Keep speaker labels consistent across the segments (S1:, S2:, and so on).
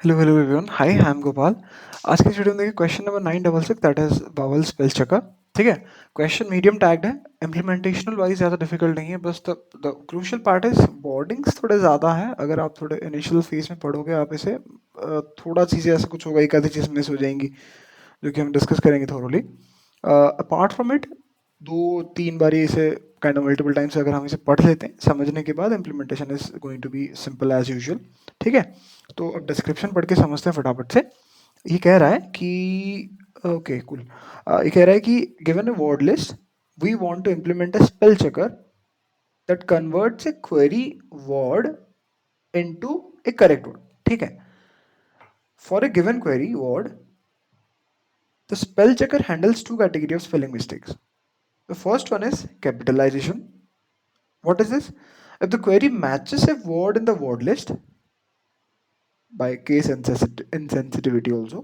S1: Hello, hello everyone. Hi, I am Gopal. आज के video में देखिए question number 966 that is vowel spell checker. ठीक है. क्वेश्चन मीडियम टैग्ड है. इम्प्लीमेंटेशनल वाइज ज़्यादा डिफिकल्ट नहीं है. बस the crucial part is wordings थोड़े ज़्यादा है. अगर आप थोड़े इनिशियल फेज में पढ़ोगे आप इसे थोड़ा चीज़ें ऐसा कुछ होगा, एक आधी चीज़ मिस हो जाएंगी जो कि हम डिस्कस करेंगे थोरोली. अपार्ट फ्रॉम इट दो तीन बारी इसे काइंड ऑफ मल्टीपल टाइम्स अगर हम इसे पढ़ लेते हैं समझने के बाद implementation is going to be simple as usual. ठीक है. तो अब डिस्क्रिप्शन पढ़ के समझते हैं फटाफट से. ये कह रहा है कि ओके कूल. ये कह रहा है कि given a word list we want to implement a spell checker that converts a query word into a correct word. ठीक है. For a given query word the spell checker handles two categories of spelling mistakes. The first one is capitalization. What is this? If the query matches a word in the word list by case insensitivity also,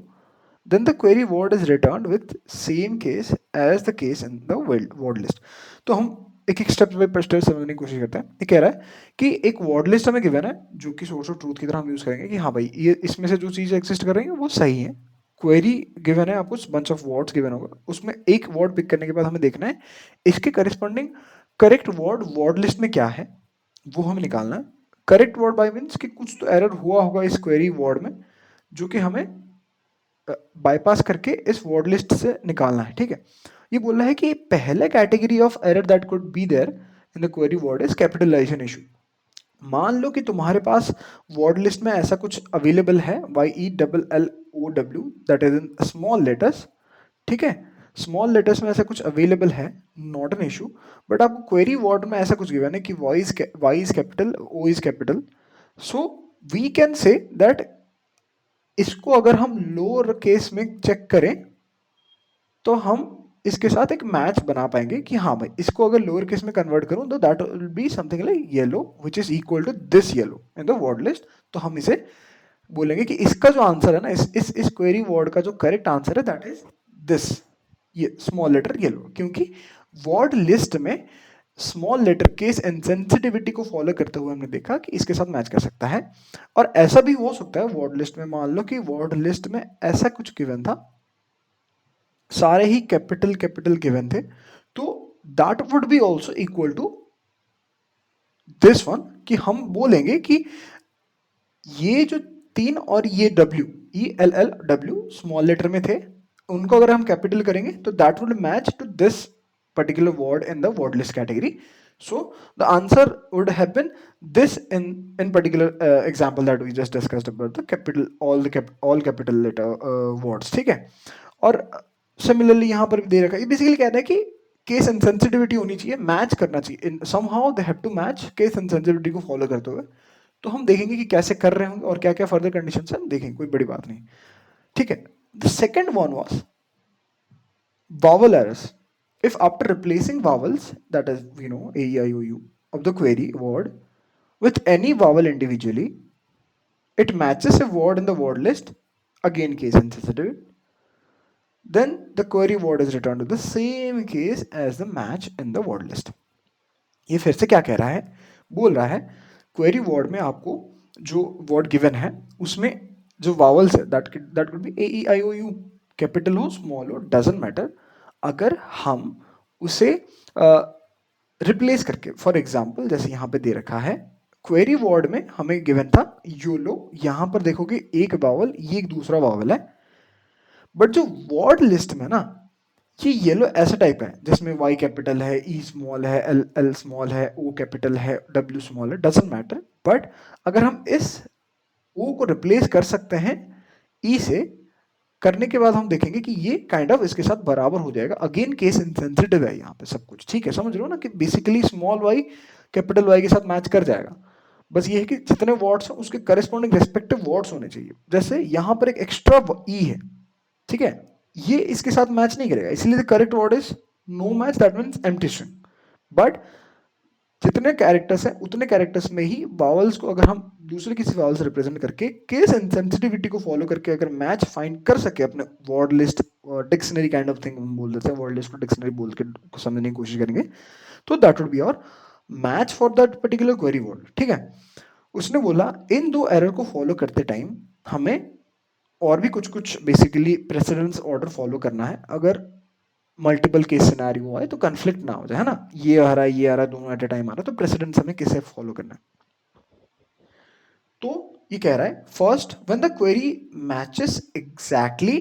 S1: then the query word is returned with same case as the case in the word list. तो हम एक एक step by step समझने की कोशिश करते हैं. ये कह रहा है कि एक वर्ड लिस्ट हमें गिवन है जो कि सोर्स ऑफ ट्रूथ की तरह हम यूज करेंगे कि हाँ भाई ये इसमें से जो चीज़ एग्जिस्ट कर रही है वो सही है. क्वेरी गिवन है, आपको बंच ऑफ वर्ड्स गिवन होगा, उसमें एक वर्ड पिक करने के बाद हमें देखना है इसके corresponding correct word word list में क्या है वो हमें निकालना है. करेक्ट वर्ड बाय मीन्स कि कुछ तो एरर हुआ होगा इस क्वेरी वर्ड में जो कि हमें बाईपास करके इस वर्ड लिस्ट से निकालना है. ठीक है. ये बोल रहा है कि पहले category of error that could be there in the query word is capitalisation issue. मान लो कि तुम्हारे पास वर्ड लिस्ट में ऐसा कुछ अवेलेबल है YELLOW that is in small letters. ठीक है. स्मॉल लेटर्स में ऐसा कुछ अवेलेबल है, नॉट एन इशू. बट आपको क्वेरी वर्ड में ऐसा कुछ गिवन है कि Y is capital, O is capital. So we can say that इसको अगर हम लोअर केस में चेक करें तो हम इसके साथ एक मैच बना पाएंगे कि हाँ भाई इसको अगर लोअर केस में कन्वर्ट करूं तो that will be something like yellow which is equal to this yellow in the word list. तो हम इसे बोलेंगे कि इसका जो आंसर है ना इस क्वेरी वर्ड का जो करेक्ट आंसर है दैट इज दिस, ये स्मॉल लेटर येलो. क्योंकि वर्ड लिस्ट में स्मॉल लेटर केस इनसेंसिटिविटी को फॉलो करते हुए हमने देखा कि इसके साथ मैच कर सकता है. और ऐसा भी हो सकता है वर्ड लिस्ट में, मान लो कि वर्ड लिस्ट में ऐसा कुछ गिवन था, सारे ही कैपिटल कैपिटल गिवन थे, तो that would be also equal to this one. कि हम बोलेंगे कि ये जो तीन और ये डब्ल्यू ELLW स्मॉल लेटर में थे, उनको अगर हम कैपिटल करेंगे तो that would match to this particular word in the word list category. So the answer would have been this in particular example that we just discussed about the capital all capital letter words. ठीक है. और similarly यहाँ पर भी दे रखा है. ये basically कह रहा है कि केस इनसेंसिटिविटी होनी चाहिए, मैच करना चाहिए. Somehow they have to match case insensitivity को फॉलो करते हुए. तो हम देखेंगे कि कैसे कर रहे होंगे और क्या क्या फर्दर कंडीशन है हम देखेंगे, कोई बड़ी बात नहीं. ठीक है. The second one was vowel errors. If after replacing vowels, that is, A, E, I, O, U of the query word with any vowel individually, it matches a word in the word list, again case insensitive, then the query word is returned to the same case as the match in the word list. ये फिर से क्या कह रहा है, बोल रहा है क्वेरी वर्ड में आपको जो वर्ड गिवन है उसमें जो वावल्स है that would B AEIOU, capital हो स्मॉल हो डजंट मैटर. अगर हम उसे रिप्लेस करके, फॉर एग्जांपल जैसे यहाँ पे दे रखा है क्वेरी वर्ड में हमें गिवन था योलो, यहाँ पर देखोगे एक वावल, ये एक दूसरा वावल है. बट जो वर्ड लिस्ट में ना ये येलो ऐसा टाइप है जिसमें वाई कैपिटल है, ई स्मॉल है, एल स्मॉल है, ओ कैपिटल है, डब्ल्यू स्मॉल है, डजंट मैटर. बट अगर हम इस ओ को रिप्लेस कर सकते हैं ई से, करने के बाद हम देखेंगे कि ये काइंड ऑफ इसके साथ बराबर हो जाएगा. अगेन केस इनसेंसिटिव है यहाँ पे सब कुछ. ठीक है. समझ रहे हो ना कि basically small Y capital Y के साथ मैच कर जाएगा. बस ये है कि जितने वर्ड्स हैं उसके करेस्पॉन्डिंग रेस्पेक्टिव वर्ड्स होने चाहिए. जैसे यहाँ पर एक एक्स्ट्रा ई है, ठीक है, ये इसके साथ मैच नहीं करेगा, इसलिए the correct word is no match, that means empty string. But जितने कैरेक्टर्स हैं उतने कैरेक्टर्स में ही वावल्स को अगर हम दूसरे किसी वावल से रिप्रेजेंट करके केस इनसेंसिटिविटी को फॉलो करके अगर मैच फाइंड कर सके अपने word list dictionary kind of thing हम बोल देते हैं, वर्ड लिस्ट को डिक्शनरी बोल के समझने की कोशिश करेंगे, तो that would be our match for that particular query word. ठीक है. उसने बोला इन दो एरर को फॉलो करते टाइम हमें और भी कुछ कुछ बेसिकली प्रेसिडेंस ऑर्डर फॉलो करना है, अगर मल्टीपल केस सिनेरियो आए तो कंफ्लिक्ट ना हो जाए, है ना, ये आ रहा है ये आ रहा है दोनों एट ए टाइम आ रहा है, तो प्रेसिडेंस हमें किसे फॉलो करना है। तो ये कह रहा है first when the query matches exactly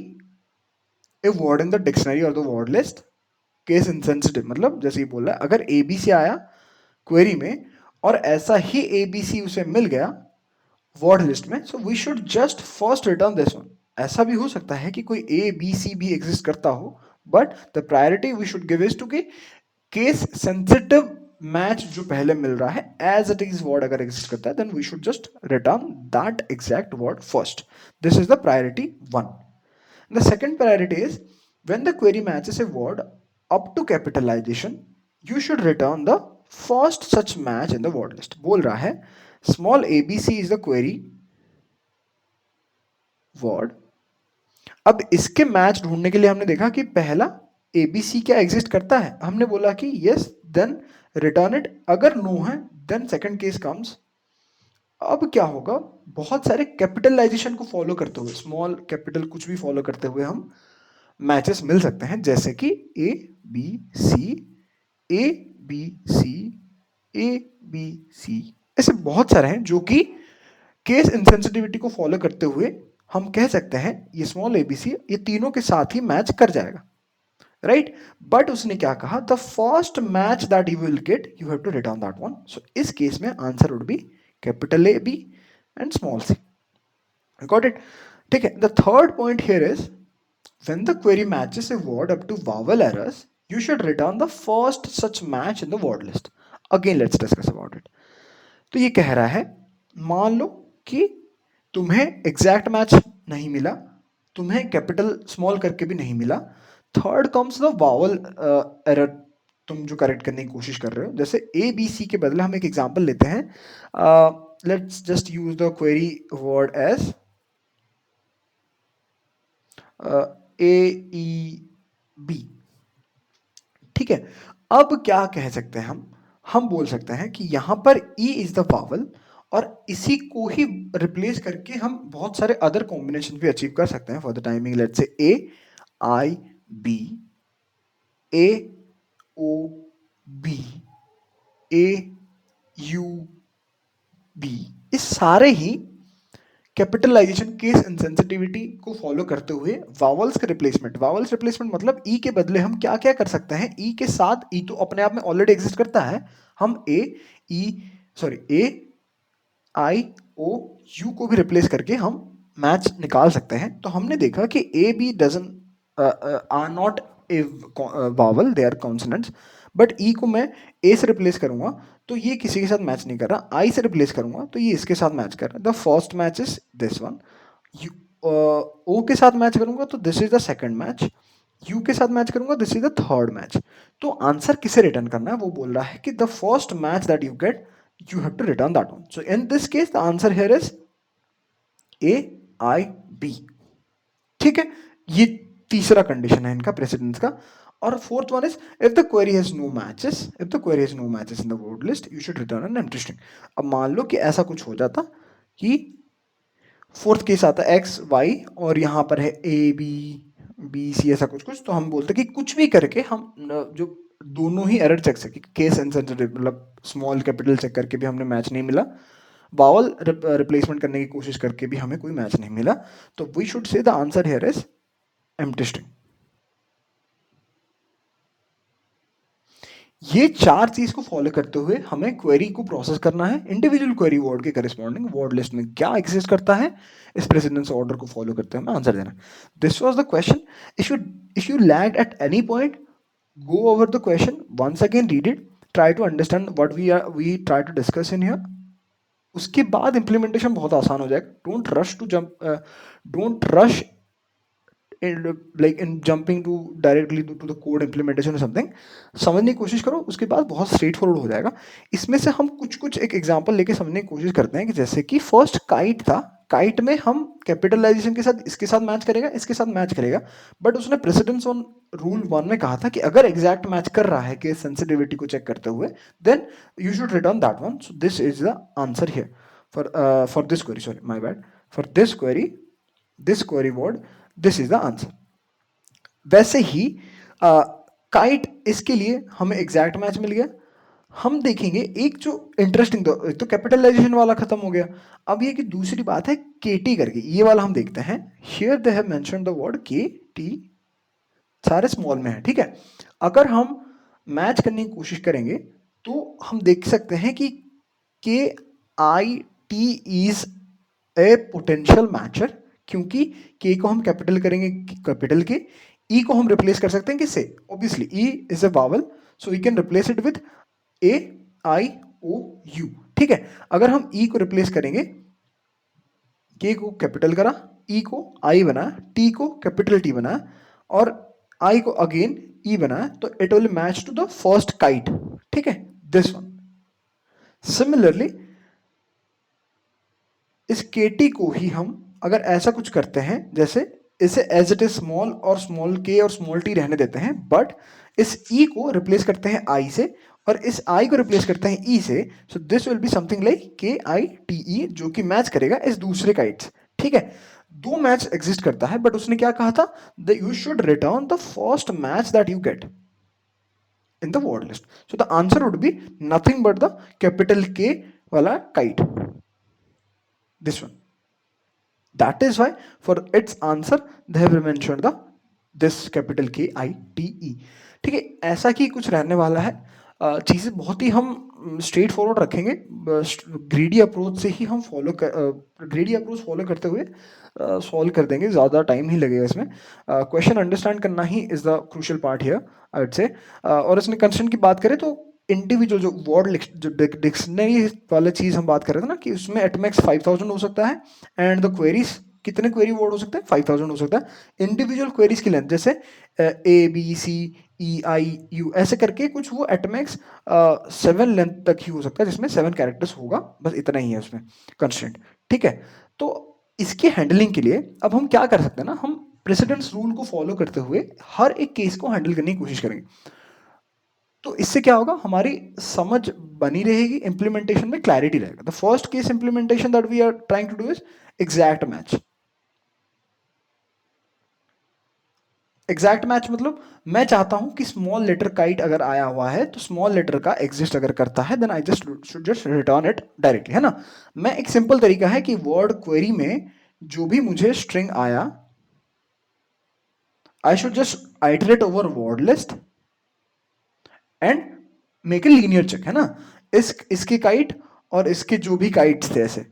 S1: a word in the dictionary और the word list case insensitive, मतलब जैसे ये बोल रहा है अगर एबीसी आया क्वेरी में और ऐसा ही एबीसी उसे मिल गया वर्ड लिस्ट में, so we should just first return this one. ऐसा भी हो सकता है कि कोई ए बी सी भी एग्जिस्ट करता हो, but the priority we should give is to कि केस सेंसिटिव मैच जो पहले मिल रहा है एज इट इज वर्ड अगर एग्जिस्ट करता है then we should just return that exact word first. This is the priority one. The second priority is when the query matches a word up to capitalization, you should return the first such match in the word list. बोल रहा है small abc is the query word। अब इसके match ढूंढने के लिए हमने देखा कि पहला abc क्या एग्जिस्ट करता है, हमने बोला कि yes, then return it, अगर नो है then second case comes। अब क्या होगा, बहुत सारे कैपिटलाइजेशन को फॉलो करते हुए स्मॉल कैपिटल कुछ भी फॉलो करते हुए हम मैचेस मिल सकते हैं, जैसे कि A B C A B C A B C, ऐसे बहुत सारे हैं जो कि केस इनसेंसिटिविटी को फॉलो करते हुए हम कह सकते हैं ये स्मॉल एबीसी ये तीनों के साथ ही मैच कर जाएगा, राइट। बट उसने क्या कहा, the first match that you will get you have to return that one. So इस केस में answer would be capital A B and small C. Got it? ठीक है। The third point here is when the query matches a word up to vowel errors, you should return the first such match in the word list. Again, let's discuss about it. तो ये कह रहा है मान लो कि तुम्हें exact match नहीं मिला, तुम्हें कैपिटल स्मॉल करके भी नहीं मिला, third comes the vowel error तुम जो करेक्ट करने की कोशिश कर रहे हो, जैसे ए बी सी के बदले हम एक एग्जांपल लेते हैं। Let's just use the query word as A E B. ठीक है। अब क्या कह सकते हैं हम बोल सकते हैं कि यहां पर ई इज द वावल और इसी को ही रिप्लेस करके हम बहुत सारे अदर कॉम्बिनेशन भी अचीव कर सकते हैं for the timing. Let's say A I B, A O B, A U B, इस सारे ही कैपिटलाइजेशन केस इनसेंसिटिविटी को फॉलो करते हुए वावल्स के रिप्लेसमेंट, वावल्स रिप्लेसमेंट मतलब ई के बदले हम क्या क्या कर सकते हैं, ई के साथ ई तो अपने आप में ऑलरेडी एग्जिस्ट करता है, हम ए ई sorry A I O you को भी रिप्लेस करके हम मैच निकाल सकते हैं। तो हमने देखा कि A B doesn't are not a vowel, they are consonants, but E को मैं ए से रिप्लेस करूंगा तो ये किसी के साथ मैच नहीं कर रहा, आई से रिप्लेस करूंगा तो ये इसके साथ मैच कर रहा है। The first match is this one. O के साथ मैच करूंगा तो this is the second match, U के साथ मैच करूंगा this is the third match. तो आंसर किसे रिटर्न करना है, वो बोल रहा है कि the first match that you get you have to return that one. So in this case the answer here is A I B। ठीक है, ये तीसरा कंडीशन है इनका प्रेसिडेंस का। और fourth one is if the query has no matches, if the query has no matches in the word list you should return an empty string. अब मान लो कि ऐसा कुछ हो जाता कि फोर्थ केस आता है एक्स वाई और यहाँ पर है ए बी बी सी ऐसा कुछ कुछ, तो हम बोलते कि कुछ भी करके हम जो दोनों ही एरर चेक सके, केस सेंसिटिव मतलब स्मॉल कैपिटल चेक करके भी हमने मैच नहीं मिला, वावल रिप्लेसमेंट करने की कोशिश करके भी हमें कोई मैच नहीं मिला, तो we should say the answer here is empty string. ये चार चीज को फॉलो करते हुए हमें क्वेरी को प्रोसेस करना है, इंडिविजुअल क्वेरी वर्ड के करिस्पॉन्डिंग वर्ड लिस्ट में क्या एग्जिस्ट करता है, इस प्रेसिडेंस ऑर्डर को फॉलो करते हुए हमें आंसर देना। This was the question. If you lagged at any point, go over the question once again, read it, try to understand what we try to discuss in here। उसके बाद implementation बहुत आसान हो जाएगा। Don't rush to jump, don't rush in jumping to directly to the code implementation or something। समझने की कोशिश करो, उसके बाद बहुत स्ट्रेट फॉरवर्ड हो जाएगा। इसमें से हम कुछ कुछ एक एग्जांपल लेके समझने की कोशिश करते हैं कि जैसे कि फर्स्ट काइट था, काइट में हम कैपिटलाइजेशन के साथ इसके साथ मैच करेगा, इसके साथ मैच करेगा, बट उसने प्रेसिडेंस ऑन रूल 1 में कहा था कि अगर एग्जैक्ट मैच कर रहा है केस सेंसिटिविटी को चेक करते हुए then you should return that one. So this is the answer here. for this query, sorry, my bad, for this query word, this is the answer. वैसे ही kite इसके लिए हमें एग्जैक्ट मैच मिल गया. हम देखेंगे एक जो इंटरेस्टिंग, तो कैपिटलाइजेशन वाला खत्म हो गया. अब ये कि दूसरी बात है केटी करके, ये वाला हम देखते हैं. Here they have mentioned the word के टी, सारे स्मॉल में है, ठीक है. अगर हम मैच करने की कोशिश करेंगे तो हम देख सकते हैं कि के I T is a potential mature, क्योंकि के को हम कैपिटल करेंगे कैपिटल के, ई को हम रिप्लेस कर सकते हैं किससे, obviously E is a vowel, so we can replace it with A I O U, ठीक है. अगर हम ई को रिप्लेस करेंगे, के को कैपिटल करा, ई को आई बनाया, टी को कैपिटल टी बनाया और आई को अगेन ई बनाया, तो it will match to the first kite, ठीक है, दिस वन. सिमिलरली इस केटी को ही हम अगर ऐसा कुछ करते हैं, जैसे इसे एज इट इज स्मॉल और स्मॉल के और स्मॉल टी रहने देते हैं, बट इस ई को रिप्लेस करते हैं आई से और इस आई को रिप्लेस करते हैं ई से, so this will be something like के आई टी ई, जो कि मैच करेगा इस दूसरे काइट्स, ठीक है. दो मैच एग्जिस्ट करता है, बट उसने क्या कहा था, the you should return the first match that you gate in the word list. So the answer would be nothing but the capital K wala kite. This one. That is why for its answer they have mentioned the this capital K I T E. ठीक है, ऐसा कि कुछ रहने वाला है. चीज़ें बहुत ही हम स्ट्रेट फॉरवर्ड रखेंगे, ग्रीडी अप्रोच से ही हम ग्रीडी अप्रोच फॉलो करते हुए सॉल्व कर देंगे, ज़्यादा टाइम ही लगेगा इसमें. क्वेश्चन अंडरस्टैंड करना he is the crucial part here, I would say. और इसमें कंस्ट्रेंट की बात करें तो इंडिविजुअल जो वर्ड जो डिक्शनरी वाला चीज़ हम बात कर रहे थे ना, कि उसमें एट मैक्स 5000 हो सकता है, एंड द क्वेरीज कितने क्वेरी वर्ड हो सकते हैं, 5000 हो सकता है. इंडिविजुअल क्वेरीज की लेंथ जैसे ए B C E I you ऐसे करके कुछ, वो एट मैक्स 7 लेंथ तक ही हो सकता है, जिसमें 7 कैरेक्टर्स होगा, बस इतना ही है उसमें कंस्ट्रेंट, ठीक है. तो इसके हैंडलिंग के लिए अब हम क्या कर सकते हैं ना, हम प्रेसिडेंस रूल को फॉलो करते हुए हर एक केस को हैंडल करने की कोशिश करेंगे. तो इससे क्या होगा, हमारी समझ बनी रहेगी, इंप्लीमेंटेशन में क्लैरिटी रहेगा. The first case implementation that we are trying to do is exact match. Exact match मतलब मैं चाहता हूं कि स्मॉल लेटर काइट अगर आया हुआ है तो स्मॉल लेटर का एग्जिस्ट अगर करता है, then I should just return it directly, है ना. मैं एक सिंपल तरीका है कि वर्ड क्वेरी में जो भी मुझे स्ट्रिंग आया, I should just iterate over word list and make a linear check, है ना. इसके काइट और इसके जो भी काइट्स थे, ऐसे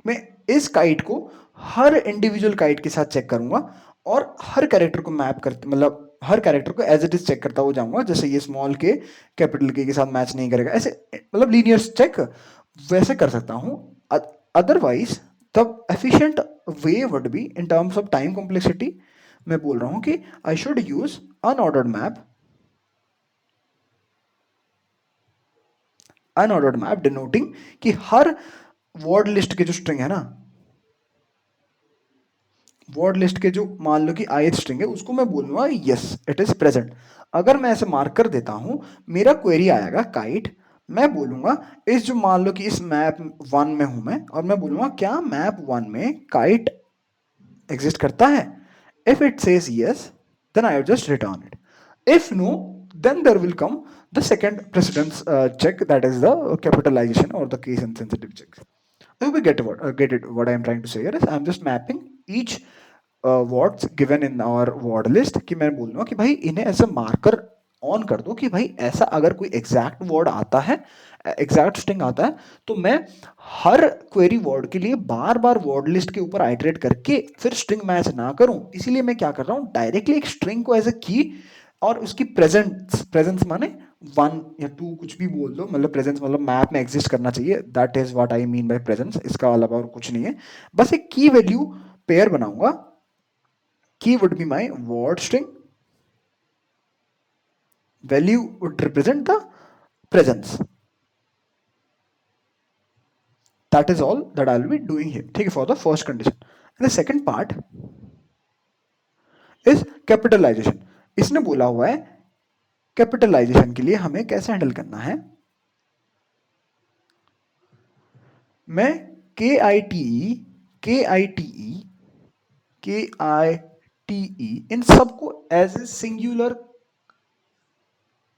S1: मैं इस काइट को हर इंडिविजुअल काइट के साथ चेक करूंगा और हर कैरेक्टर को मैप करते, मतलब हर कैरेक्टर को एज इट इज चेक करता हुआ जाऊंगा. जैसे ये स्मॉल के कैपिटल के साथ मैच नहीं करेगा, ऐसे मतलब लीनियर चेक वैसे कर सकता हूं. Otherwise the efficient way would be in terms of time complexity, मैं बोल रहा हूं कि I should use unordered map. Unordered map denoting कि हर वर्ड लिस्ट के जो स्ट्रिंग है ना, वर्ड लिस्ट के जो मान लो कि ith स्ट्रिंग है, उसको मैं बोलूंगा यस इट इज प्रेजेंट. अगर मैं ऐसे मार्क कर देता हूं, मेरा क्वेरी आएगा काइट, मैं बोलूंगा इस जो मान लो कि इस मैप 1 में हूं मैं, और मैं बोलूंगा क्या मैप 1 में काइट एग्जिस्ट करता है. If it says yes, then I just return it. If no, then there will come the second precedence check, that is the capitalization or the case insensitive check. So we get it. What I am trying to say here is I am just mapping each words given in our word list, कि मैं बोल रहा हूँ कि भाई इन्हें ऐसे marker on कर दो कि भाई ऐसा अगर कोई एग्जैक्ट वर्ड आता है, एग्जैक्ट स्ट्रिंग आता है, तो मैं हर क्वेरी वर्ड के लिए बार बार वर्ड लिस्ट के ऊपर आइटरेट करके फिर स्ट्रिंग मैच ना करूं. इसीलिए मैं क्या कर रहा हूं, डायरेक्टली एक स्ट्रिंग को एज ए की और उसकी प्रेजेंस माने 1 या 2 कुछ भी बोल दो, मतलब प्रेजेंस मतलब मैप में एग्जिस्ट करना चाहिए. That is what I mean by presence, इसका अलावा और कुछ नहीं है. बस एक की वैल्यू पेयर बनाऊंगा. Key would be my word string, value would represent the presence. That is all that I will be doing here, ठीक है, for the first condition. And the second part is capitalization. इसने बोला हुआ है capitalisation के लिए हमें कैसे हैंडल करना है. मैं KITE KITE KITE इन सबको एज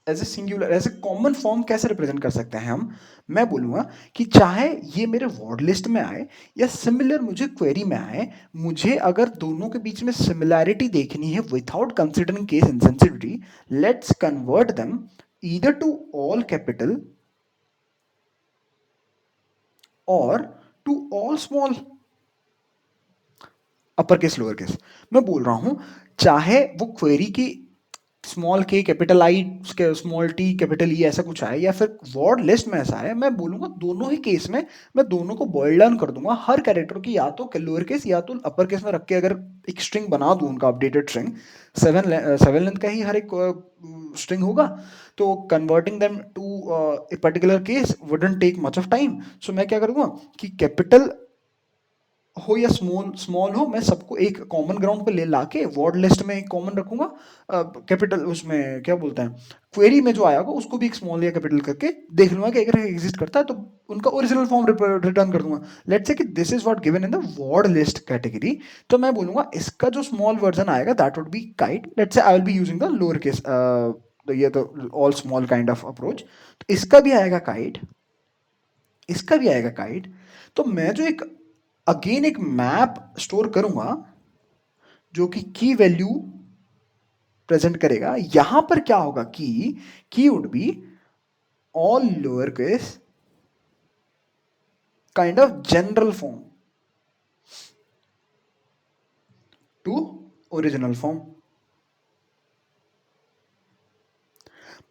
S1: ए कॉमन फॉर्म कैसे रिप्रेजेंट कर सकते हैं हम? मैं बोलूंगा कि चाहे ये मेरे वर्ड लिस्ट में आए या सिमिलर मुझे क्वेरी में आए, मुझे अगर दोनों के बीच में सिमिलैरिटी देखनी है without considering case insensitivity, let's convert them either to all capital or to all small, upper case lower case. मैं बोल रहा हूं चाहे वो क्वेरी की स्मॉल के capital I small T capital E ऐसा कुछ आए या फिर वर्ड लिस्ट में ऐसा है, मैं बोलूंगा दोनों ही केस में मैं दोनों को बॉइल डाउन कर दूंगा हर कैरेक्टर की, या तो लोअर केस या तो अपर केस में रख के अगर एक स्ट्रिंग बना दूं उनका अपडेटेड स्ट्रिंग, सेवन लेंथ का ही हर एक स्ट्रिंग होगा, तो converting them to a particular case wouldn't take much of time. So मैं क्या करूंगा कि कैपिटल हो या स्मॉल स्मॉल हो, मैं सबको एक कॉमन ग्राउंड पे ले लाके वर्ड लिस्ट में एक कॉमन रखूंगा, कैपिटल उसमें क्या बोलते हैं क्वेरी में जो आया होगा उसको भी एक स्मॉल या कैपिटल करके देख लूंगा कि अगर एग्जिस्ट करता है तो उनका ओरिजिनल फॉर्म रिटर्न कर दूंगा। लेट्स से कि this is what given in the word list category, तो मैं बोलूंगा इसका जो स्मॉल वर्जन आएगा that would B kite. Let's say I will be using the lower case, ये तो all small kind of approach, तो इसका भी आएगा काइट, इसका भी आएगा काइट। तो मैं जो एक अगेन एक मैप स्टोर करूंगा जो कि की वैल्यू प्रेजेंट करेगा। यहां पर क्या होगा key would be all lower case kind of general form to original form.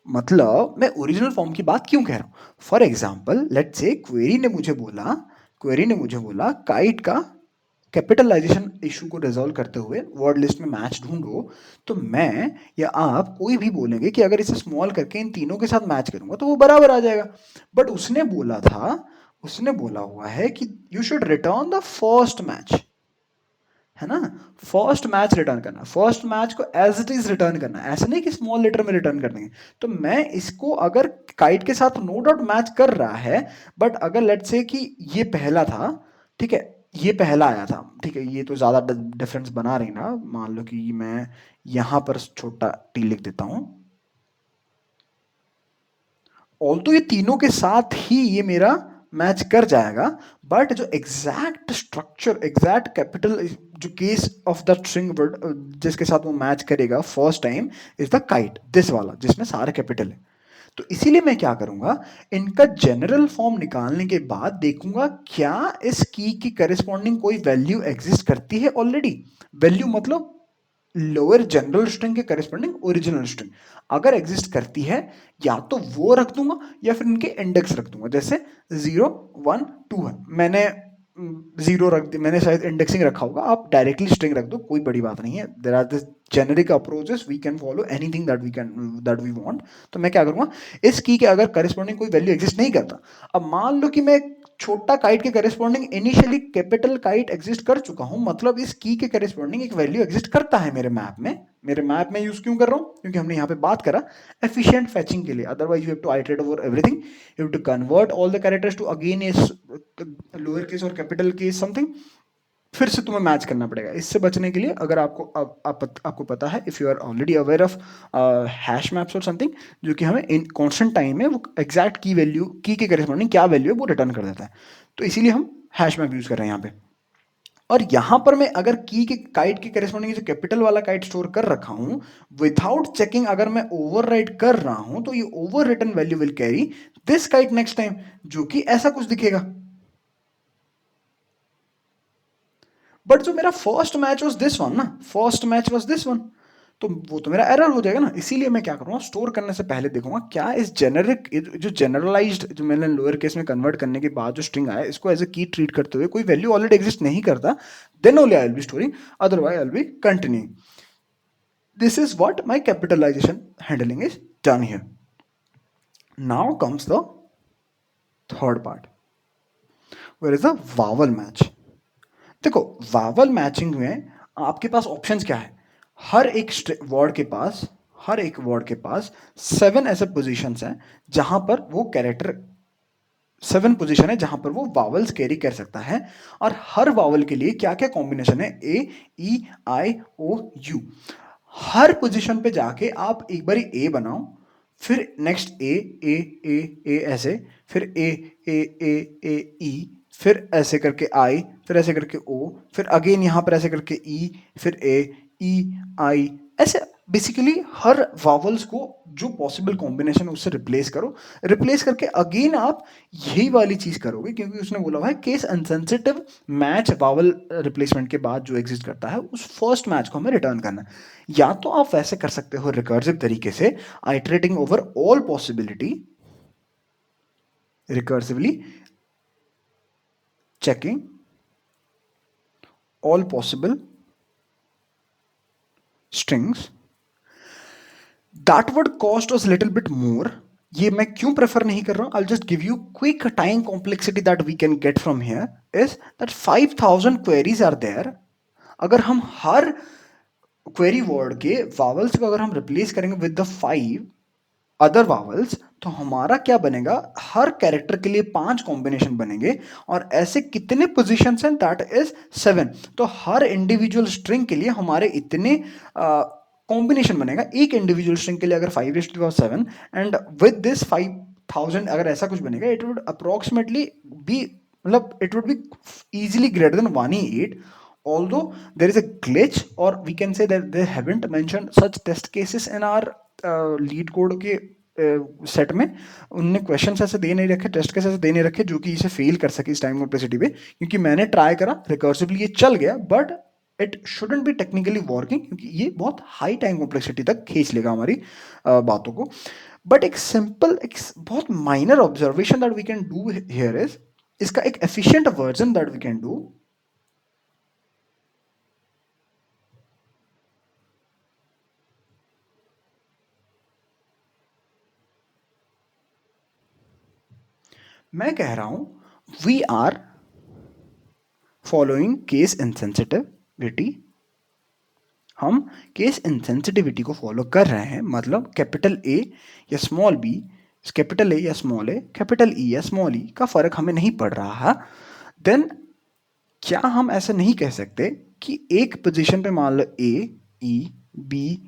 S1: मतलब मैं ओरिजिनल फॉर्म की बात क्यों कह रहा हूं? For example let's say query ने मुझे बोला काइट का कैपिटलाइजेशन इशू को रिजॉल्व करते हुए वर्ड लिस्ट में मैच ढूंढो, तो मैं या आप कोई भी बोलेंगे कि अगर इसे स्मॉल करके इन तीनों के साथ मैच करूंगा तो वो बराबर आ जाएगा। बट उसने बोला हुआ है कि you should return the first match, है ना? फर्स्ट मैच रिटर्न करना, फर्स्ट मैच को एज इट इज रिटर्न करना, ऐसा नहीं कि स्मॉल लेटर में रिटर्न कर देंगे। तो मैं इसको अगर काइट के साथ नो डाउट मैच कर रहा है, बट अगर लेट्स से कि ये पहला था, ठीक है, ये पहला आया था, ठीक है, ये तो ज्यादा डिफरेंस बना रही ना, मान लो कि मैं यहां पर छोटा टी लिख देता हूं, ऑल्दो ये तीनों के साथ ही ये मेरा मैच कर जाएगा, बट जो एग्जैक्ट स्ट्रक्चर एग्जैक्ट कैपिटल जो case of the string word जिसके साथ वो मैच करेगा first time is the kite, this वाला जिसमें सारे कैपिटल है। तो इसीलिए मैं क्या करूंगा, इनका जनरल फॉर्म निकालने के बाद देखूंगा क्या इस की करेस्पॉन्डिंग कोई वैल्यू एग्जिस्ट करती है ऑलरेडी। वैल्यू मतलब लोअर जनरल स्ट्रिंग के करेस्पॉन्डिंग ओरिजिनल स्ट्रिंग अगर एग्जिस्ट करती है, या तो वो रख दूंगा या फिर इनके इंडेक्स रख दूंगा। जैसे 0 1 2 है, मैंने जीरो रख दी, मैंने शायद इंडेक्सिंग रखा होगा, आप डायरेक्टली स्ट्रिंग रख दो, कोई बड़ी बात नहीं है। There are this generic approaches, we can follow anything that we want. तो मैं क्या करूंगा, इस की के अगर करेस्पॉन्डिंग कोई वैल्यू एग्जिस्ट नहीं करता, अब मान लो कि मैं छोटा काइट के corresponding initially capital kite exist कर चुका हूं, मतलब इस की के करेस्पॉन्डिंग एक वैल्यू एग्जिस्ट करता है मेरे मैप में। मेरे मैप में यूज क्यों कर रहा हूं? क्योंकि हमने यहां पे बात करा एफिशिएंट फेचिंग के लिए, otherwise you have to iterate over everything, you have to convert all the characters to again इस लोअर केस और कैपिटल केस समथिंग, फिर से तुम्हें मैच करना पड़ेगा। इससे बचने के लिए अगर आपको पता है, if you are already aware of hash maps और समथिंग, जो कि हमें इन कांस्टेंट टाइम में वो एग्जैक्ट की वैल्यू की के करेस्पॉन्डिंग क्या वैल्यू है वो रिटर्न कर देता है, तो इसीलिए हम हैश मैप यूज कर रहे हैं यहाँ पे। और यहां पर मैं अगर की के काइट के करेस्पॉन्डिंग जो कैपिटल वाला काइट स्टोर कर रखा हूं, विदाउट चेकिंग अगर मैं ओवरराइट कर रहा हूं, तो ये over written value will carry this kite next time, जो कि ऐसा कुछ दिखेगा। बट जो मेरा first match was this one ना, first match was this one, तो वो तो मेरा एरर हो जाएगा ना। इसीलिए मैं क्या करूंगा, स्टोर करने से पहले देखूंगा क्या इस जेनेरिक जो जनरलाइज्ड जो मैंने लोअर केस में कन्वर्ट करने के बाद जो स्ट्रिंग आया इसको एज ए की ट्रीट करते हुए कोई वैल्यू ऑलरेडी एग्जिस्ट नहीं करता, then only I will be storing, otherwise I will be continuing. This is what my capitalization handling is done here. Now comes the third part, where is the vowel match. देखो vowel matching में आपके पास options क्या है, हर एक word के पास हर एक word के पास 7 ऐसे पोजीशंस हैं जहां पर वो कैरेक्टर 7 पोजीशन है जहां पर वो वावल्स कैरी कर सकता है, और हर वावल के लिए क्या क्या कॉम्बिनेशन है, ए ई आई ओ यू। हर पोजीशन पे जाके आप एक बारी ए बनाओ, फिर नेक्स्ट ए ए ए ए ऐसे, फिर ए ए ए ए ई, फिर ऐसे करके आई, फिर ऐसे करके ओ, फिर अगेन यहां पर ऐसे करके ई, फिर ए ई आई, ऐसे बेसिकली हर वावल्स को जो पॉसिबल कॉम्बिनेशन है उससे रिप्लेस करो। रिप्लेस करके अगेन आप यही वाली चीज करोगे, क्योंकि उसने बोला हुआ है केस अनसेंसिटिव मैच वावल रिप्लेसमेंट के बाद जो एग्जिस्ट करता है उस फर्स्ट मैच को हमें रिटर्न करना है। या तो आप वैसे कर सकते हो रिकर्सिव तरीके से, iterating over all possibility, recursively checking all possible strings that would cost us little bit more। ये मैं क्यों प्रेफर नहीं कर रहा हूं, I'll just give you quick time complexity that we can get from here is that 5000 queries are there। अगर हम हर query word के वावल्स को अगर हम रिप्लेस करेंगे विद द 5 अदर वावल्स, तो हमारा क्या बनेगा, हर कैरेक्टर के लिए 5 कॉम्बिनेशन बनेंगे, और ऐसे कितने पोजीशन हैं, दैट इज 7। तो हर इंडिविजुअल स्ट्रिंग के लिए हमारे इतने कॉम्बिनेशन बनेगा। एक इंडिविजुअल स्ट्रिंग के लिए अगर 5⁻7, एंड विद दिस 5000 अगर ऐसा कुछ बनेगा, इट वुड अप्रोक्सीमेटली बी, मतलब it would be easily greater than 128। although there is a glitch, or we can say that they haven't mentioned such test cases in our leet code के set में। उनने question ऐसे दे नहीं रखे, test case ऐसे दे नहीं रखे जो कि इसे फेल कर सके इस टाइम कॉम्प्लेक्सिटी पे, क्योंकि मैंने ट्राई करा रिकर्सिवली, ये चल गया, but it shouldn't be technically working, क्योंकि ये बहुत हाई टाइम कॉम्प्लेक्सिटी तक खींच लेगा हमारी बातों को। बट एक सिंपल, एक बहुत minor observation that we can do here is, इसका एक efficient version that we can do, मैं कह रहा हूं we are following case insensitivity. हम केस इनसेंसिटिविटी को फॉलो कर रहे हैं, मतलब कैपिटल ए या स्मॉल बी, कैपिटल ए या स्मॉल ए, कैपिटल ई या स्मॉल ई का फर्क हमें नहीं पड़ रहा है। देन क्या हम ऐसा नहीं कह सकते कि एक पोजीशन पे मान लो ए ई बी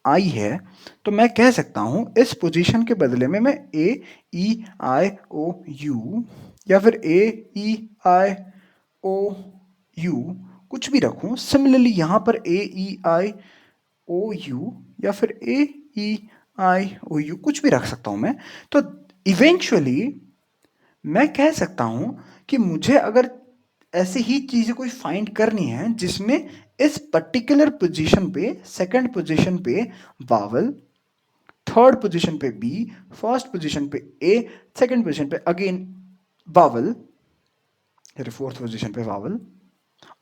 S1: आई है, तो मैं कह सकता हूं इस पोजीशन के बदले में मैं ए ई आई ओ यू, या फिर ए ई आई ओ यू कुछ भी रखूं। सिमिलरली यहां पर ए ई आई ओ यू या फिर ए ई आई ओ यू कुछ भी रख सकता हूं मैं। तो इवेंचुअली मैं कह सकता हूं कि मुझे अगर ऐसी ही चीजें कोई फाइंड करनी है जिसमें इस पर्टिकुलर पोजीशन पे, सेकंड पोजीशन पे वावल, थर्ड पोजीशन पे बी, फर्स्ट पोजीशन पे ए, सेकंड पोजीशन पे अगेन वावल, फिर फोर्थ पोजीशन पे वावल,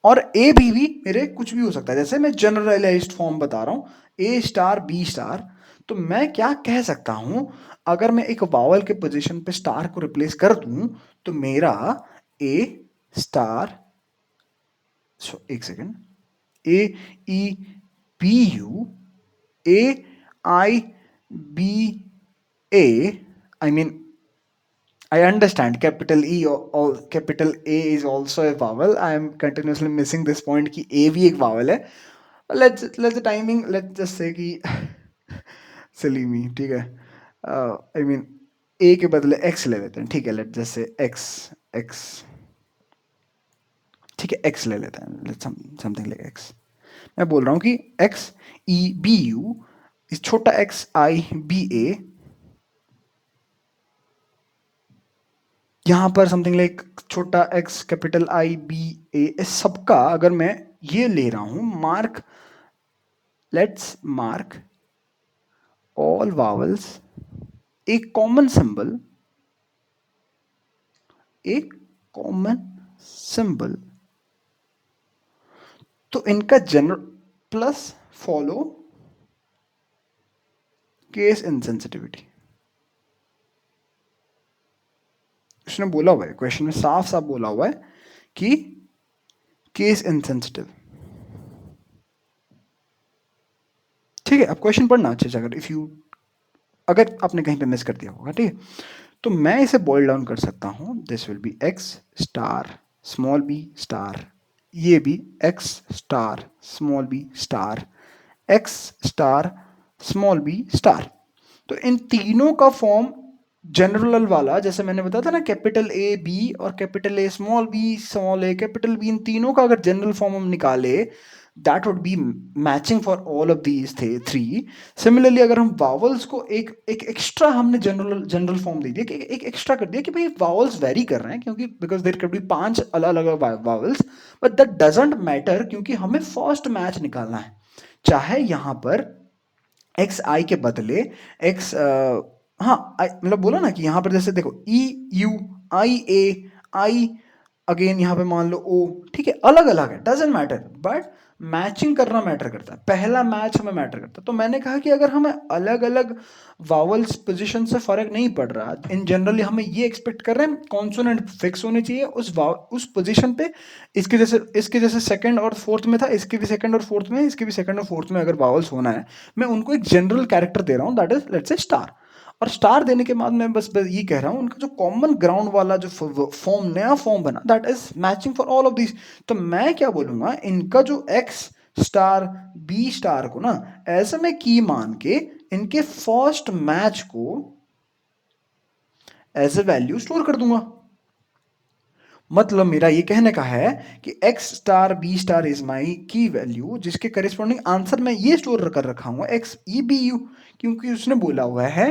S1: और ए भी मेरे कुछ भी हो सकता है। जैसे मैं जनरलाइज्ड फॉर्म बता रहा हूं ए स्टार बी स्टार, तो मैं क्या कह सकता हूं, अगर मैं एक वावल के पोजीशन पे स्टार को रिप्लेस कर दूं, तो मेरा ए स्टार, एक second, A E B U, A I B A, I mean I understand capital E or capital A is also a vowel. I am continuously missing this point कि A भी एक vowel है। Let's the timing, let's just say कि silly me, ठीक है। I mean A के बदले X ले लेते हैं, ठीक है। Let's just say X, ठीक है, X ले लेते हैं, let's something like X। मैं बोल रहा हूँ कि X E B U इस छोटा X I B A, यहाँ पर समथिंग लाइक छोटा x कैपिटल आई बी ए, इस सबका अगर मैं ये ले रहा हूं mark, let's mark all vowels एक कॉमन सिंबल, एक कॉमन सिंबल, तो इनका general plus follow case insensitivity. उसने बोला हुआ है क्वेश्चन में, साफ साफ बोला हुआ है कि केस इनसेंसिटिव, ठीक है। अब क्वेश्चन पढ़ना अच्छे से, अगर इफ यू, अगर आपने कहीं पे मिस कर दिया होगा, ठीक है। तो मैं इसे बॉइल डाउन कर सकता हूँ, this will be X star small B star, ये भी X star small B star, X star small B star. तो इन तीनों का फॉर्म जनरल वाला, जैसे मैंने बताया था ना, कैपिटल ए बी और capital A small B small A capital B, इन तीनों का अगर जनरल फॉर्म हम निकाले, that would be matching for all of these the three. Similarly अगर हम वावल्स को एक एक एक्स्ट्रा हमने जनरल जनरल फॉर्म दे दिया, कि एक एक्स्ट्रा कर दिया कि भाई वावल्स वेरी कर रहे हैं, क्योंकि बिकॉज देयर कैन बी 5 अलग अलग vowels, but that doesn't matter, क्योंकि हमें फर्स्ट मैच निकालना है। चाहे यहां पर एक्स आई के बदले एक्स, हाँ मतलब बोला ना कि यहाँ पर जैसे देखो ई यू आई ए आई, अगेन यहाँ पे मान लो ओ, ठीक है, अलग अलग है, डजेंट मैटर, बट मैचिंग करना मैटर करता है, पहला मैच हमें मैटर करता है। तो मैंने कहा कि अगर हमें अलग अलग वावल्स पोजीशन से फर्क नहीं पड़ रहा, इन जनरली हमें ये एक्सपेक्ट कर रहे हैं कॉन्सोनेंट फिक्स होनी चाहिए उस पोजीशन पे, इसके जैसे सेकंड और फोर्थ में था, इसके भी सेकंड और फोर्थ में, इसके भी सेकंड और फोर्थ में अगर वावल्स होना है, मैं उनको एक जनरल कैरेक्टर दे रहा हूँ, that is let's say star. और स्टार देने के बाद मैं बस ये कह रहा हूँ, उनका जो कॉमन ग्राउंड वाला जो फॉर्म, नया फॉर्म बना, that is matching for all of this. तो मैं क्या बोलूंगा, इनका जो एक्स स्टार बी स्टार को ना, ऐसे में की मान के इनके फर्स्ट मैच को एज ए वैल्यू स्टोर कर दूंगा। मतलब मेरा ये कहने का है कि X star B star is my key value, जिसके करिस्पॉन्डिंग आंसर मैं ये स्टोर कर रखा हूँ एक्स ई बी यू, क्योंकि उसने बोला हुआ है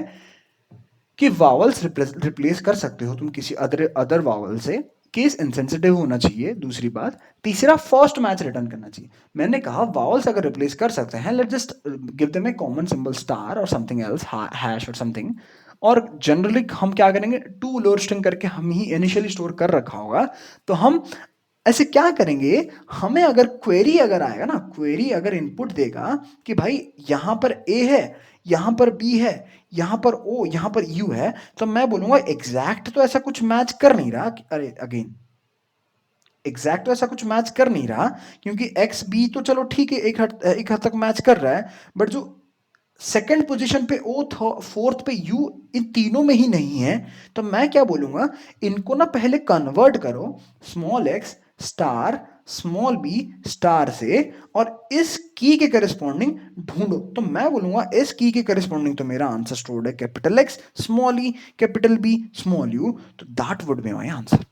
S1: कि वावल्स रिप्लेस कर सकते हो तुम किसी अदर वावल से, केस इनसेंसिटिव होना चाहिए, दूसरी बात, तीसरा फर्स्ट मैच रिटर्न करना चाहिए। मैंने कहा वावल्स अगर रिप्लेस कर सकते हैं, लेट जस्ट गिव देम ए कॉमन सिंबल स्टार और समथिंग एल्स, हैश और समथिंग, और जनरली हम क्या करेंगे, टू लोअर स्ट्रिंग करके हम ही इनिशियली स्टोर कर रखा होगा, तो हम ऐसे क्या करेंगे, हमें अगर क्वेरी अगर आएगा ना, क्वेरी अगर इनपुट देगा कि भाई यहां पर ए है, यहां पर बी है, यहां पर ओ, यहां पर यू है, तो मैं बोलूंगा एग्जैक्ट तो ऐसा कुछ मैच कर नहीं रहा, अरे अगेन एग्जैक्ट तो ऐसा कुछ मैच कर नहीं रहा, क्योंकि एक्स बी तो चलो ठीक है, एक हद तक मैच कर रहा है, बट जो सेकंड पोजीशन पे ओ, फोर्थ पे यू, इन तीनों में ही नहीं है। तो मैं क्या बोलूंगा, इनको ना पहले कन्वर्ट करो small X star small B star से, और इस की के करस्पॉन्डिंग ढूंढो। तो मैं बोलूंगा इस की के करस्पॉन्डिंग तो मेरा आंसर स्टोर्ड है capital X small E capital B small U, तो that would be my answer.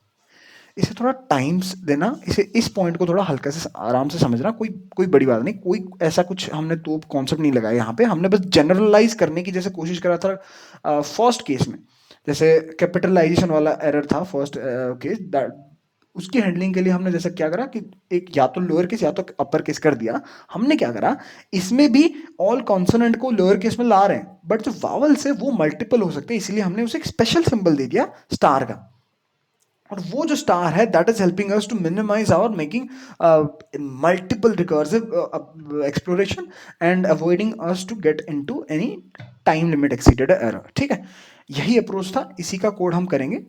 S1: इसे थोड़ा टाइम्स देना, इसे इस पॉइंट को थोड़ा हल्का से आराम से समझना, कोई कोई बड़ी बात नहीं, कोई ऐसा कुछ हमने तो कॉन्सेप्ट नहीं लगाया यहाँ पे, हमने बस जनरलाइज करने की जैसे कोशिश करा था फर्स्ट केस में, जैसे कैपिटलाइजेशन वाला एरर था फर्स्ट केस, उसकी हैंडलिंग के लिए हमने जैसा क्या करा कि एक या तो लोअर केस या तो अपर केस कर दिया। हमने क्या करा, इसमें भी ऑल कॉन्सोनेंट को लोअर केस में ला रहे हैं, बट जो वावल्स है वो मल्टीपल हो सकते हैं, इसलिए हमने उसे एक स्पेशल सिंबल दे दिया स्टार का। और वो जो स्टार है that is helping us to minimize our making multiple recursive exploration and avoiding us to get into any time limit exceeded error. ठीक है, यही अप्रोच था, इसी का कोड हम करेंगे,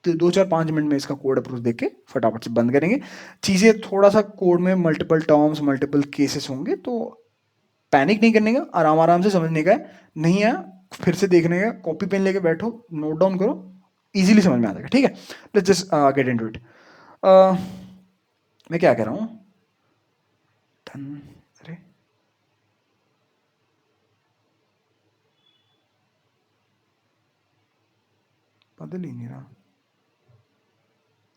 S1: तो 2 4 5 मिनट में इसका कोड अप्रोच देख के फटाफट से बंद करेंगे। चीज़ें थोड़ा सा कोड में मल्टीपल टर्म्स मल्टीपल केसेस होंगे, तो पैनिक नहीं करने का, आराम आराम से समझने का है, नहीं है फिर से देखने का, कॉपी पेन लेके बैठो, नोट डाउन करो, इजीली समझ में आ जाएगा। ठीक है, let's just get into it. मैं क्या कह रहा हूँ, अरे बदल ही नहीं रहा,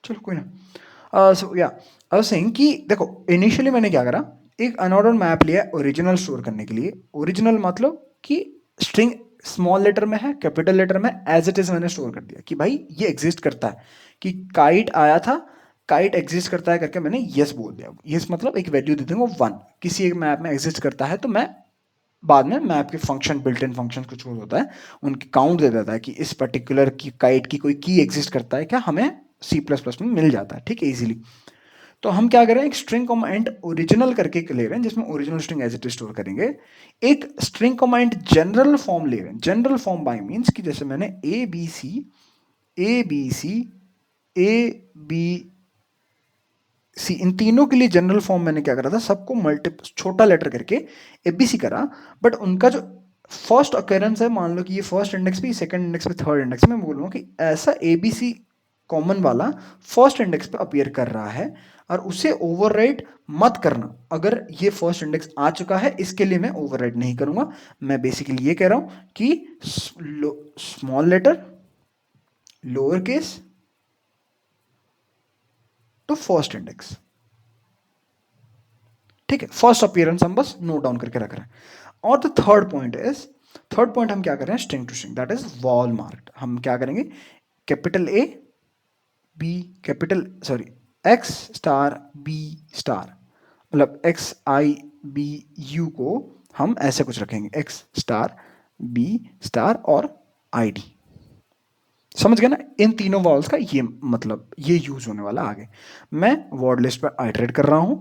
S1: चलो कोई ना। सो या आई वाज सेइंग कि देखो इनिशियली मैंने क्या करा, एक अनऑर्डर मैप लिया ओरिजिनल स्टोर करने के लिए। ओरिजिनल मतलब कि स्ट्रिंग स्मॉल लेटर में है कैपिटल लेटर में, एज इट इज मैंने स्टोर कर दिया कि भाई ये एग्जिस्ट करता है, कि काइट आया था, काइट एग्जिस्ट करता है करके मैंने यस बोल दिया। यस मतलब एक वैल्यू दे दूंगा 1, किसी एक मैप में एग्जिस्ट करता है, तो मैं बाद में मैप के फंक्शन बिल्ट इन फंक्शन कुछ होता है, उनकी काउंट दे देता है कि इस पर्टिकुलर की काइट की कोई की एग्जिस्ट करता है क्या, हमें सी प्लस प्लस में मिल जाता है। ठीक है, इजीली। तो हम क्या करें, एक स्ट्रिंग कमांड ओरिजिनल करके ले रहे हैं, जिसमें original string as it store करेंगे। एक स्ट्रिंग कमांड जनरल फॉर्म ले रहे हैं। जनरल फॉर्म बाय मींस कि जैसे मैंने A B C A B C A B C, इन तीनों के लिए जनरल फॉर्म मैंने क्या करा था, सबको मल्टी छोटा लेटर करके एबीसी करा, बट उनका जो फर्स्ट अकेरेंस है, मान लो कि ये फर्स्ट इंडेक्स पे, सेकंड इंडेक्स पे, थर्ड इंडेक्स में, मैं बोलूँगा कि ऐसा ABC कॉमन वाला फर्स्ट इंडेक्स पे अपीयर कर रहा है और उसे ओवरराइड मत करना। अगर ये फर्स्ट इंडेक्स आ चुका है इसके लिए मैं ओवरराइड नहीं करूंगा। मैं बेसिकली ये कह रहा हूं कि small letter lower case to first index. ठीक है, फर्स्ट अपीयरेंस हम बस नोट डाउन करके रख रहे हैं। और द थर्ड पॉइंट हम क्या कर रहे हैं, string to string, that is vowel marked. हम क्या करेंगे, capital A B capital sorry X star B star, मतलब एक्स आई बी यू को हम ऐसे कुछ रखेंगे, एक्स स्टार बी स्टार और आई डी। समझ गए ना, इन तीनों वॉल्स का ये मतलब ये यूज होने वाला आगे। मैं वर्ड लिस्ट पर आइटरेट कर रहा हूं,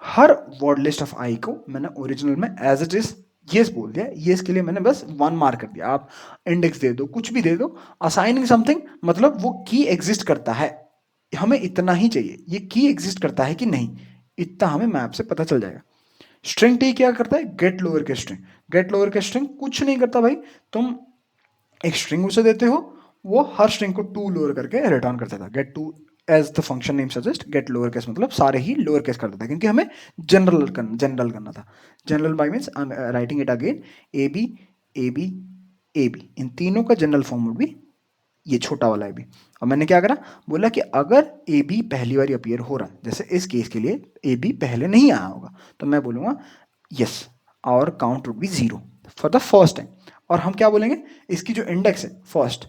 S1: हर वर्ड लिस्ट ऑफ आई को मैंने ओरिजिनल में एज इट इज येस बोल दिया। येस के लिए मैंने बस 1 मार्क कर दिया। आप इंडेक्स दे दो, कुछ भी दे दो, असाइनिंग समथिंग, मतलब वो की एग्जिस्ट करता है, हमें इतना ही चाहिए, ये की एग्जिस्ट करता है कि नहीं, इतना हमें मैप से पता चल जाएगा। स्ट्रिंग टी क्या करता है, गेट लोअर के स्ट्रिंग। गेट लोअर के स्ट्रिंग कुछ नहीं करता भाई, तुम एक स्ट्रिंग उसे देते हो, वो हर स्ट्रिंग को टू लोअर करके रिटर्न कर देता है। Get to as the function name suggest, get lower case मतलब सारे ही लोअर केस कर देता है, क्योंकि हमें जनरल करना था। General by means I am writing it again, A B A B A B, इन तीनों का जनरल फॉर्म भी ये छोटा वाला ए बी। और मैंने क्या करा, बोला कि अगर ए बी पहली बार अपीयर हो रहा है, जैसे इस केस के लिए ए बी पहले नहीं आया होगा, तो मैं बोलूंगा यस और count would be 0 for the first time. और हम क्या बोलेंगे, इसकी जो इंडेक्स है फर्स्ट,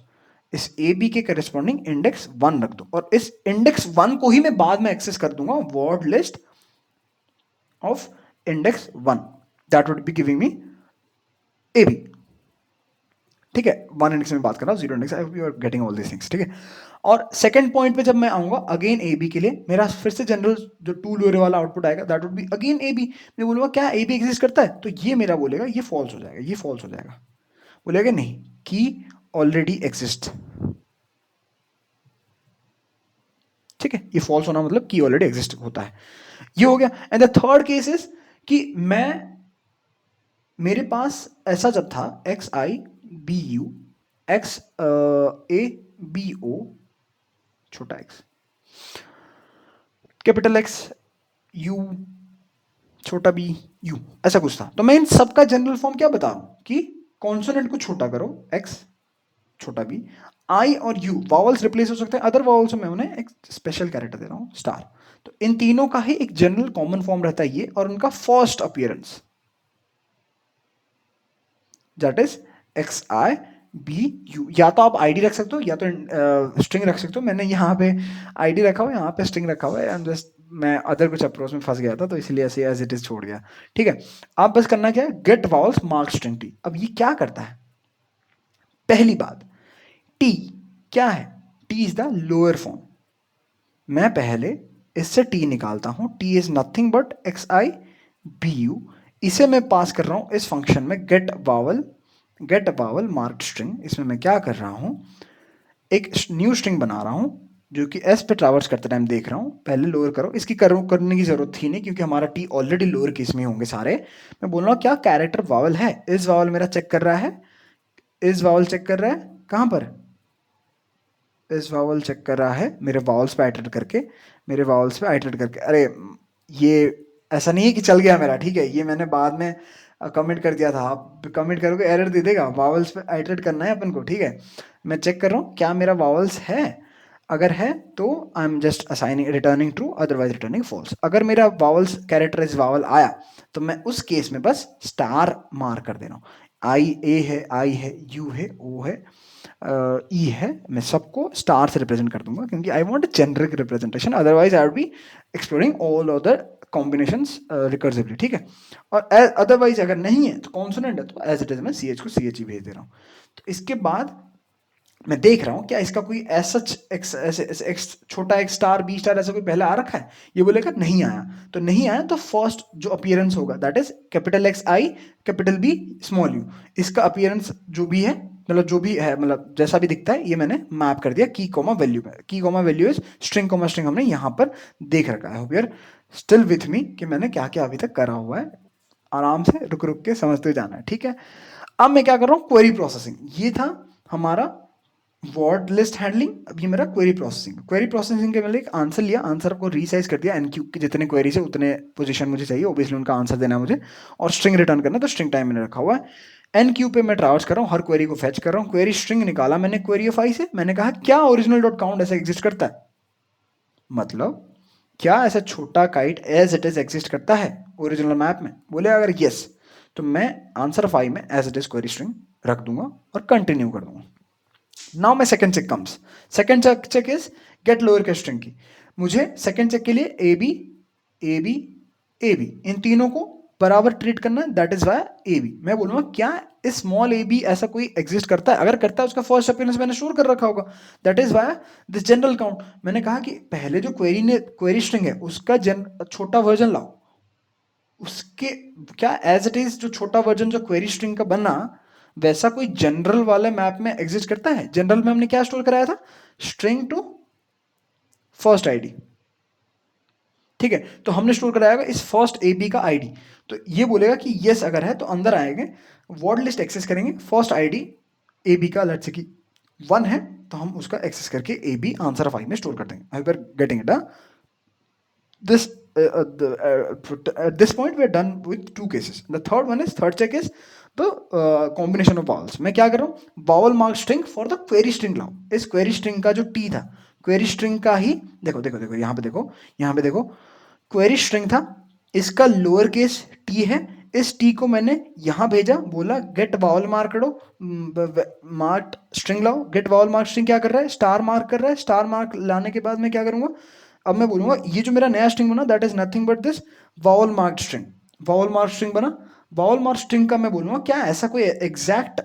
S1: इस ए बी के करेस्पॉन्डिंग इंडेक्स 1 रख दो, और इस इंडेक्स 1 को ही मैं बाद में एक्सेस कर दूंगा word list of index 1, that would be giving me A B. ठीक है, 1 इंडेक्स में बात कर रहा हूँ, 0 index, you are getting all this things. ठीक है, और सेकंड पॉइंट पे जब मैं आऊंगा अगेन ए बी के लिए, मेरा फिर से जनरल जो टू लोअर वाला आउटपुट आएगा, that would be again A B. मैं बोलूंगा क्या ए बी एग्जिस्ट करता है, तो ये मेरा बोलेगा ये फॉल्स हो जाएगा, ये फॉल्स हो जाएगा। बोलेगा नहीं, की ऑलरेडी एग्जिस्ट। ठीक है, ये फॉल्स होना मतलब की ऑलरेडी एग्जिस्ट होता है, ये हो गया। And the third case is कि मेरे पास ऐसा जब था X I B U X A B O छोटा एक्स कैपिटल एक्स यू छोटा बी यू, ऐसा कुछ था। तो मैं इन सबका जनरल फॉर्म क्या बता रहा हूं कि कॉन्सोनेंट को छोटा करो, एक्स छोटा बी, आई और यू वावल्स रिप्लेस हो सकते हैं, अदर वावल्स में उन्हें एक स्पेशल कैरेक्टर दे रहा हूं स्टार। तो इन तीनों का ही एक जनरल कॉमन फॉर्म रहता है ये, और उनका first appearance that is X I B U. या तो आप आईडी रख सकते हो या तो स्ट्रिंग रख सकते हो। मैंने यहाँ पे आईडी रखा हुआ है, यहाँ पे स्ट्रिंग रखा हुआ है, जस्ट मैं अदर कुछ अप्रोच में फंस गया था तो इसलिए ऐसे एज इट इज छोड़ गया। ठीक है, आप बस करना क्या है, get vowels mark string T. अब ये क्या करता है, पहली बात, टी क्या है, T is the lower form. मैं पहले इससे टी निकालता हूं, T is nothing but X I B U. इसे मैं पास कर रहा हूं इस फंक्शन में गेट वावल मार्क स्ट्रिंग। इसमें मैं क्या कर रहा हूं, एक न्यू स्ट्रिंग बना रहा हूं जो कि एस पे ट्रैवर्स करते टाइम देख रहा हूं। पहले लोअर करो, इसकी करने की जरूरत थी नहीं क्योंकि हमारा टी ऑलरेडी लोअर केस में होंगे सारे। मैं बोल रहा हूं क्या कैरेक्टर वावल है, इस वावल मेरा चेक कर रहा है, इस वावल चेक कर रहा है, कहां पर, इस वावल चेक कर रहा है मेरे वावल्स पे आइटरेट करके, मेरे वावल्स पे आइटरेट करके। अरे ये ऐसा नहीं है कि चल गया मेरा, ठीक है, ये मैंने बाद में कमेंट कर दिया था, आप कमेंट करोगे एरर दे देगा, वावल्स पे आइटरेट करना है अपन को। ठीक है, मैं चेक कर रहा हूँ क्या मेरा वावल्स है, अगर है तो I am just assigning returning true, otherwise returning false. अगर मेरा वावल्स कैरेक्टर इज वावल आया तो मैं उस केस में बस स्टार मार्क कर दे रहा हूँ। आई ए है, आई है, यू है, ओ है, ई है, मैं सबको स्टार से रिप्रेजेंट कर दूंगा क्योंकि I want generic representation, otherwise I would be exploring all other combinations recursively. ठीक है, और अदरवाइज अगर नहीं है तो कॉन्सोनेंट है तो एज इट इज मैं सी एच को सी एच ही भेज दे रहा हूँ। तो इसके बाद मैं देख रहा हूँ क्या इसका कोई ऐसा एक्स छोटा एक्स स्टार बी स्टार ऐसा कोई पहले आ रखा है, ये बोलेगा नहीं आया। तो नहीं आया तो फर्स्ट जो अपीयरेंस होगा that is capital X I capital B small U, इसका अपीयरेंस जो भी है, मतलब जो भी है, मतलब जैसा भी दिखता है, ये मैंने मैप कर दिया की कॉमा वैल्यू में। Key comma value is string comma string हमने यहाँ पर देख रखा है। Hope you are still with me कि मैंने क्या क्या अभी तक करा हुआ है, आराम से रुक रुक के समझते जाना है। ठीक है, अब मैं क्या कर रहा हूँ, क्वेरी प्रोसेसिंग। ये था हमारा वर्ड लिस्ट हैंडलिंग, अब ये मेरा क्वेरी प्रोसेसिंग। क्वेरी प्रोसेसिंग के मैंने एक आंसर लिया, आंसर को रीसाइज कर दिया, एनक्यू के जितने क्वेरीज है उतने पोजीशन मुझे चाहिए, ओबियसली उनका आंसर देना है मुझे, और स्ट्रिंग रिटर्न करना, तो स्ट्रिंग टाइम मैंने रखा हुआ है। एनक्यू पे मैं ट्रावर्स कर रहा हूँ, हर क्वेरी को फेच कर रहा हूँ, क्वेरी स्ट्रिंग निकाला मैंने क्वेरी ऑफ आई से, मैंने कहा क्या ओरिजिनल डॉट काउंट ऐसा एग्जिस्ट करता है, मतलब क्या ऐसा छोटा kite as it is exist करता है ओरिजिनल मैप में, बोले अगर यस तो मैं आंसर फाइव में as it is query string रख दूंगा और कंटिन्यू कर दूंगा। नाउ मैं second check comes, second check is get lower case string की। मुझे सेकंड चेक के लिए A B A B A B इन तीनों को बराबर ट्रीट करना है, that is Y A B. मैं बोलूंगा क्या स्मॉल ए बी ऐसा कोई एग्जिस्ट करता है, अगर करता है उसका फर्स्ट अपीयरेंस मैंने स्टोर कर रखा होगा, that is why this general count. मैंने कहा कि पहले जो क्वेरी स्ट्रिंग है उसका छोटा वर्जन लाओ, उसके क्या एज इट इज जो छोटा वर्जन जो क्वेरी स्ट्रिंग का बना वैसा कोई जनरल वाले मैप में एग्जिस्ट करता है। जनरल में हमने क्या स्टोर कराया था, स्ट्रिंग टू फर्स्ट आईडी, ठीक है, तो हमने स्टोर कराया इस फर्स्ट ए बी का आईडी, तो ये बोलेगा कि यस अगर है तो अंदर आएंगे, वर्ड लिस्ट एक्सेस करेंगे, फर्स्ट आईडी ए बी का लेट्स से कि 1 है तो हम उसका एक्सेस करके ए बी आंसर फाइव में स्टोर कर देंगे। I R getting it. this at this point we are done with two cases. The third check is the combination of vowels. मैं क्या कर रहा हूँ, vowel mark string for the query string लाओ। इस query string का जो t था, query string का ही देखो देखो देखो यहाँ पे देखो, यहाँ पे देखो query string था, इसका लोअर केस t है, इस t को मैंने यहाँ भेजा, बोला गेट वावल मार्क करो, मार्क स्ट्रिंग लाओ। गेट वावल मार्क स्ट्रिंग क्या कर रहा है, स्टार मार्क कर रहा है, स्टार मार्क लाने के बाद मैं क्या करूंगा, अब मैं बोलूंगा ये जो मेरा नया स्ट्रिंग बना that is nothing but this vowel mark string. Vowel mark string बना, वावल मार्क स्ट्रिंग का मैं बोलूंगा क्या ऐसा कोई एग्जैक्ट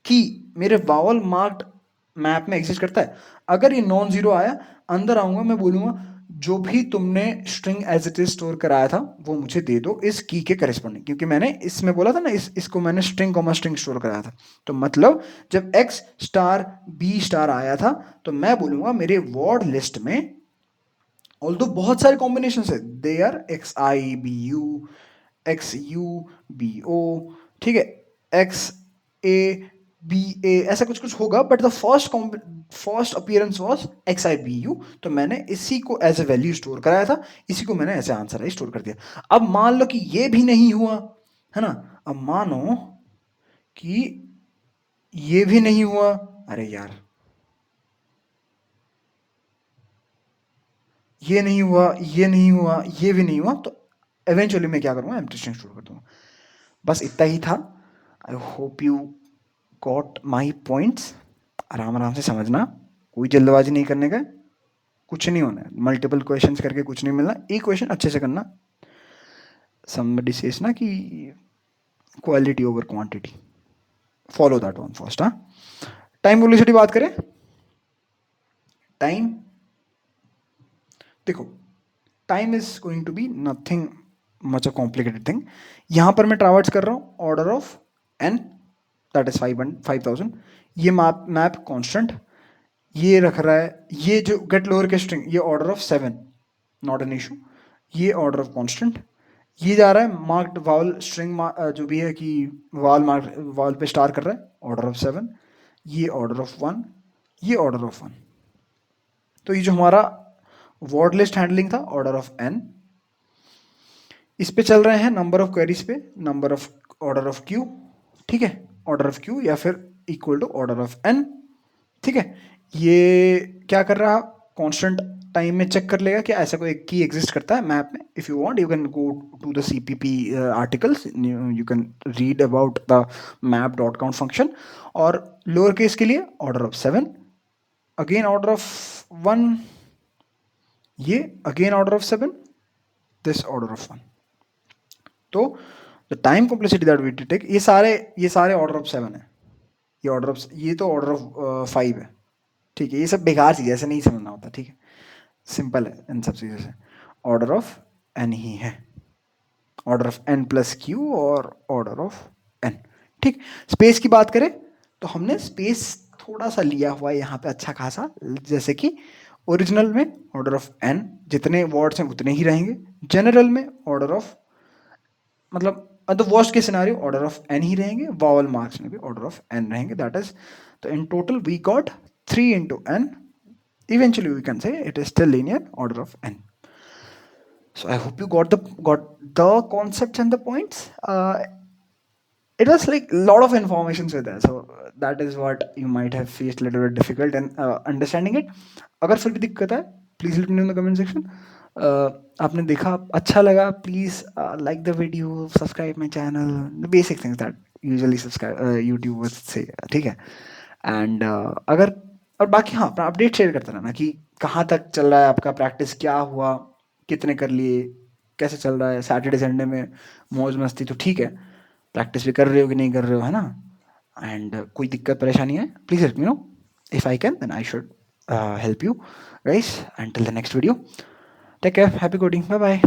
S1: की मेरे वावल मार्क्ड मैप में एग्जिस्ट करता है। अगर ये नॉन जीरो आया, अंदर आऊंगा, मैं बोलूंगा जो भी तुमने string as it is store कराया था वो मुझे दे दो इस की के करेस्पॉन्डिंग, क्योंकि मैंने इसमें बोला था ना इसको मैंने स्ट्रिंग कॉमा स्ट्रिंग स्टोर कराया था, तो मतलब जब एक्स स्टार बी स्टार आया था तो मैं बोलूंगा मेरे वर्ड लिस्ट में ऑल्दो बहुत सारे कॉम्बिनेशन है, they are X I B U, X U B O, ठीक है, एक्स ए बी ए, ऐसा कुछ कुछ होगा, but the first appearance was X I B U, तो मैंने इसी को एज ए वैल्यू स्टोर कराया था, इसी को मैंने ऐसे आंसर आई स्टोर कर दिया। अब मान लो कि ये भी नहीं हुआ, है ना, अब मानो कि ये भी नहीं हुआ, अरे यार ये नहीं हुआ, ये नहीं हुआ, ये भी नहीं हुआ, तो एवेंचुअली मैं क्या करूँगा, एम्प्टी स्ट्रिंग स्टोर कर दूंगा। बस इतना ही था। I hope you got my points. आराम आराम से समझना, कोई जल्दबाजी नहीं करने का, कुछ नहीं होना है, मल्टीपल क्वेश्चंस करके कुछ नहीं मिलना, एक क्वेश्चन अच्छे से करना। समबडी सेज ना कि quality over quantity, follow that one first. हाँ, टाइम वेलोसिटी बात करें, टाइम देखो, time is going to be nothing much a complicated thing. यहाँ पर मैं ट्रावर्स कर रहा हूँ order of N, that is 5000। ये मैप कांस्टेंट ये रख रहा है, ये जो गेट लोअर के स्ट्रिंग ये order of 7, not an issue, ये ऑर्डर ऑफ कांस्टेंट, ये जा रहा है मार्क्ड वावल स्ट्रिंग जो भी है कि वाल मार्क वाल पे स्टार कर रहा है, ऑर्डर ऑफ 7, ये ऑर्डर ऑफ 1, ये ऑर्डर ऑफ 1। तो ये जो हमारा वर्ड लिस्ट हैंडलिंग था ऑर्डर ऑफ एन, इस पे चल रहे हैं नंबर ऑफ क्वेरीज पे, number of order of Q, ठीक है, ऑर्डर ऑफ क्यू या फिर equal to order of N, ठीक है। ये क्या कर रहा, कांस्टेंट टाइम में चेक कर लेगा कि ऐसा कोई की एग्जिस्ट करता है मैप में। If you want you can go to the CPP articles, you can read about the map dot count function. और लोअर केस के लिए order of 7, again order of 1, ये again order of 7, this order of 1। तो the time complexity that we take, ये सारे order of 7 है, ये order of, ये तो ऑर्डर ऑफ 5 है, ठीक है। ये सब बेकार चीज़ है, ऐसे नहीं समझना होता, ठीक है, सिंपल है इन सब चीज़ों से। ऑर्डर ऑफ एन ही है, order of N plus Q और ऑर्डर ऑफ एन, ठीक। स्पेस की बात करें तो हमने स्पेस थोड़ा सा लिया हुआ है यहाँ पे अच्छा खासा, जैसे कि ओरिजिनल में ऑर्डर ऑफ एन जितने वर्ड्स हैं उतने ही रहेंगे, जनरल में ऑर्डर ऑफ मतलब the worst case scenario order of N ही रहेंगे, वावल मार्क्स में भी ऑर्डर ऑफ एन रहेंगे, दैट इज, तो इन total we got 3 into n. Eventually we can say it is still linear order of n. So I hope you got the concepts and the points. It was like a lot of informations with that, so that is what you might have faced a little bit difficult in understanding it. अगर फिर भी दिक्कत है, please let me know in the comment section. आपने देखा, अच्छा लगा, please like the video, subscribe my channel, the basic things that usually subscribe YouTubers say, ठीक है. एंड अगर, और बाकी हाँ, अपना अपडेट शेयर करते रहना कि कहाँ तक चल रहा है आपका, प्रैक्टिस क्या हुआ, कितने कर लिए, कैसे चल रहा है, सैटरडे संडे में मौज मस्ती तो ठीक है, प्रैक्टिस भी कर रहे हो कि नहीं कर रहे हो, है ना. एंड कोई दिक्कत परेशानी है, please let me know. If I can then I should help you guys. And till the next video, take care, happy coding, bye bye.